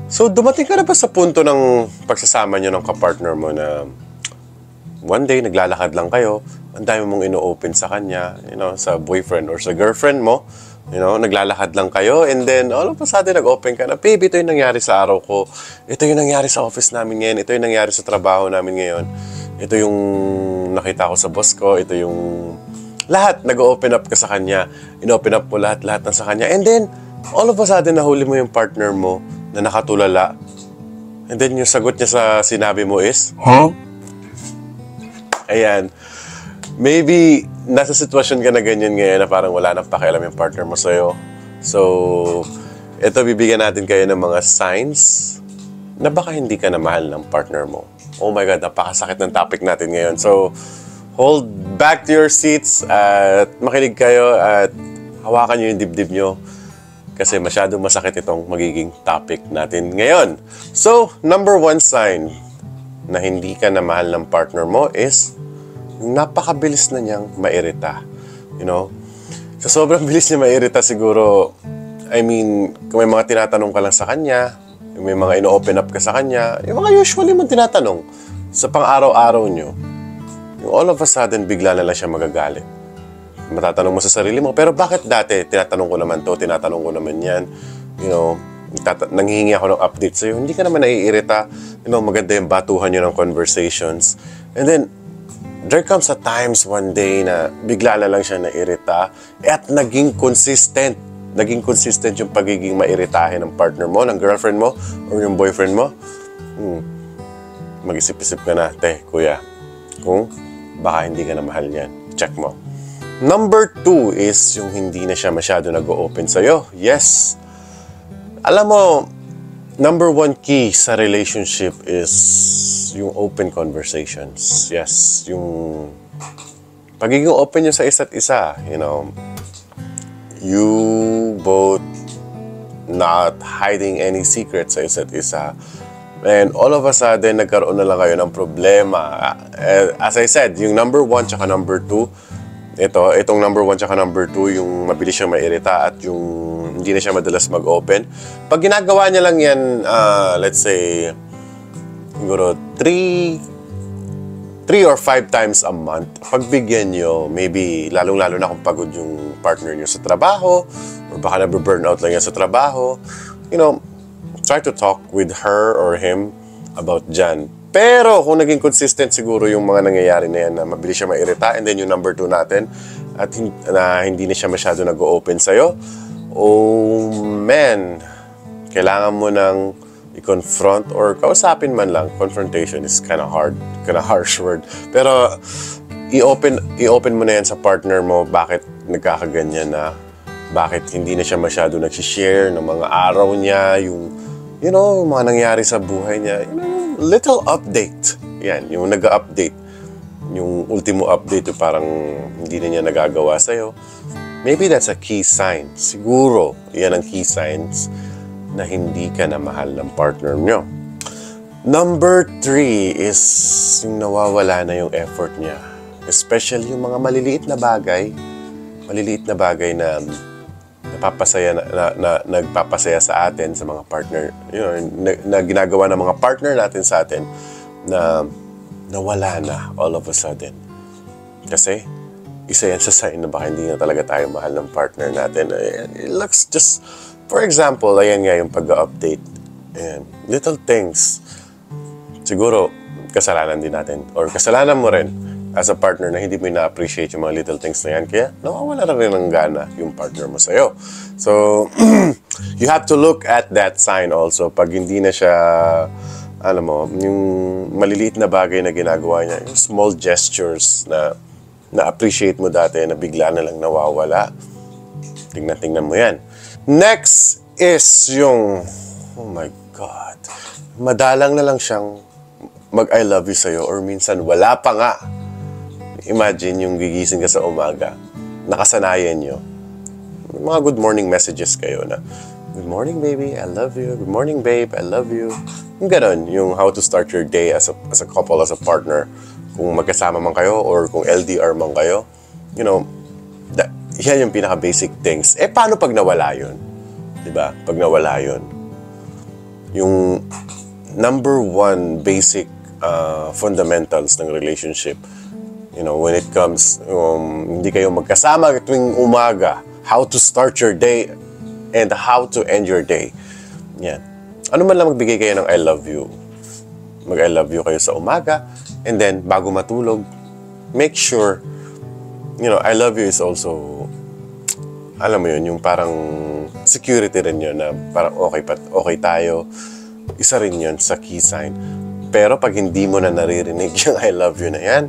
So, dumating ka na ba sa punto ng pagsasama nyo ng kapartner mo na one day, naglalakad lang kayo, ang dami mong ino-open sa kanya, sa boyfriend or sa girlfriend mo, naglalakad lang kayo, and then, all of a sudden, nag-open ka na, babe, ito yung nangyari sa araw ko, ito yung nangyari sa office namin ngayon, ito yung nangyari sa trabaho namin ngayon, ito yung nakita ko sa boss ko, ito yung lahat, nag-open up ka sa kanya, in-open up mo lahat na sa kanya, and then, all of a sudden, nahuli mo yung partner mo na nakatulala, and then yung sagot niya sa sinabi mo is, huh? Ayan. Maybe, nasa sitwasyon ka na ganyan ngayon na parang wala nang pakialam yung partner mo sa'yo. So, ito, bibigyan natin kayo ng mga signs na baka hindi ka na mahal ng partner mo. Oh my God, napakasakit ng topic natin ngayon. So, hold back to your seats at makinig kayo at hawakan nyo yung dibdib nyo kasi masyadong masakit itong magiging topic natin ngayon. So, number one sign na hindi ka na mahal ng partner mo is yung napakabilis na niyang mairita. Sa sobrang bilis niya mairita siguro, kung may mga tinatanong ka lang sa kanya, yung may mga ino-open up ka sa kanya, yung mga usually mong tinatanong sa pang-araw-araw nyo, yung all of a sudden, bigla na lang siya magagalit. Matatanong mo sa sarili mo, pero bakit dati tinatanong ko naman to, tinatanong ko naman yan, nanghihingi ako ng update sa'yo, hindi ka naman naiirita, maganda yung batuhan nyo ng conversations. And then, there comes a times one day na bigla na lang siya nairita at naging consistent. Naging consistent yung pagiging mairitahin ng partner mo, ng girlfriend mo, or yung boyfriend mo. Mag-isip-isip ka na, kuya, kung baka hindi ka na mahal niyan. Check mo. Number 2 is yung hindi na siya masyado nag-o-open sa'yo. Yes. Alam mo, number 1 key sa relationship is yung open conversations. Yes, yung pagiging open nyo sa isa't isa. You both not hiding any secrets sa isa't isa. And all of a sudden, nagkaroon na lang kayo ng problema. As I said, yung number 1 tsaka number 2, itong number 1 tsaka number 2, yung mabilis siyang mairita at yung hindi na siya madalas mag-open. Pag ginagawa niya lang yan, let's say, siguro 3 or 5 times a month, pagbigyan nyo, maybe lalong-lalo na kung pagod yung partner nyo sa trabaho, or baka na-burnout lang yan sa trabaho, try to talk with her or him about dyan. Pero kung naging consistent siguro yung mga nangyayari na yan, na mabilis siya mairita, and then yung number 2 natin, at na hindi na siya masyado nag-o-open sa'yo, oh man, kailangan mo nang i-confront or kausapin man lang. Confrontation is kind of hard, kind of harsh word. Pero i-open mo na yan sa partner mo bakit nagkakaganyan na, bakit hindi na siya masyado nag-share ng mga araw niya, yung mga nangyari sa buhay niya, little update. Yan, yung nag-update. Yung ultimo update, yung parang hindi na niya nagagawa sa'yo. Maybe that's a key sign. Siguro, yan ang key signs na hindi ka na mahal ng partner nyo. Number 3 is yung nawawala na yung effort niya. Especially yung mga maliliit na bagay na nagpapasaya sa atin, sa mga partner, na ginagawa ng mga partner natin sa atin, na nawala na all of a sudden. Kasi, isa yan sa sign na baka hindi na talaga tayo mahal ng partner natin. It looks just, for example, ayan nga yung pag-update. Ayan, little things. Siguro, kasalanan din natin, or kasalanan mo rin as a partner na hindi mo na-appreciate yung mga little things na yan. Kaya, nawawala na rin ng gana yung partner mo sa'yo. So, you have to look at that sign also. Pag hindi na siya, alam mo, yung maliliit na bagay na ginagawa niya, yung small gestures na na-appreciate mo dati na bigla na lang nawawala. Tingnan mo yan. Next is yung, oh my God, madalang na lang siyang mag-I love you sa'yo, or minsan wala pa nga. Imagine yung gigising ka sa umaga, nakasanayan nyo. Mga good morning messages kayo na, good morning baby, I love you. Good morning babe, I love you. Yung ganon, yung how to start your day as a couple, as a partner. Kung magkasama man kayo or kung LDR man kayo, yan yung pinaka-basic things. Paano pag nawala yun? Diba? Pag nawala yun. yung number one basic fundamentals ng relationship. You know, when it comes, hindi kayo magkasama tuwing umaga, how to start your day and how to end your day. Yan. Ano man lang magbigay kayo ng I love you. Mag-I love you kayo sa umaga, and then bago matulog, make sure, you know, I love you is also, alam mo yun, yung parang security rin yun na parang okay tayo. Isa rin yun sa key sign. Pero pag hindi mo na naririnig yung I love you na yan,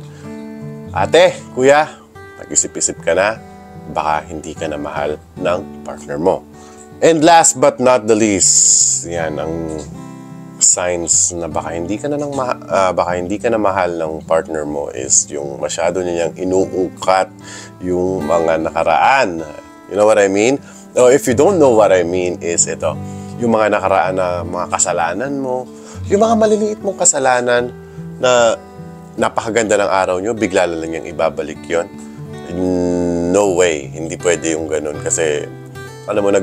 ate, kuya, mag-isip-isip ka na, baka hindi ka na mahal ng partner mo. And last but not the least, yan ang signs na baka hindi ka na mahal ng partner mo is yung masyado niyang inuungkat yung mga nakaraan. You know what I mean? Oh, if you don't know what I mean is ito, yung mga nakaraan na mga kasalanan mo, yung mga maliliit mong kasalanan na napakaganda ng araw nyo, bigla lang yung ibabalik yon. No way, hindi pwede yung ganun kasi alam mo,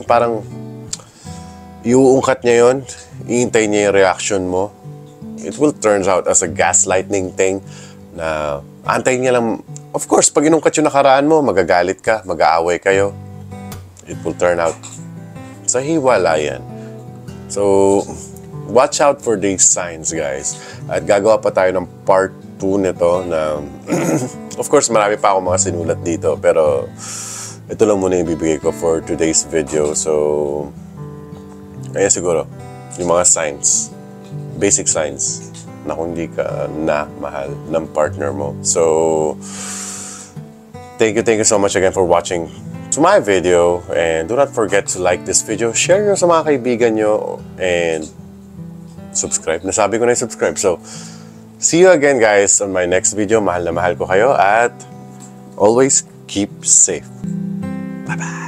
parang iuungkat niya yon, iintay niya yung reaction mo. It will turn out as a gaslighting thing na antayin niya lang. Of course, pag inungkat yung nakaraan mo, magagalit ka, mag-aaway kayo. It will turn out sa hiwalayan. So, watch out for these signs, guys. At gagawa pa tayo ng part 2 nito na of course, marami pa akong mga sinulat dito, pero ito lang muna yung bibigay ko for today's video. So, kaya siguro, yung mga signs, basic signs na kung hindi ka na mahal ng partner mo. So, thank you so much again for watching to my video, and do not forget to like this video, share nyo sa mga kaibigan nyo, and subscribe. Nasabi ko na yung subscribe. So, see you again, guys, on my next video. Mahal na mahal ko kayo, at always keep safe. Bye-bye.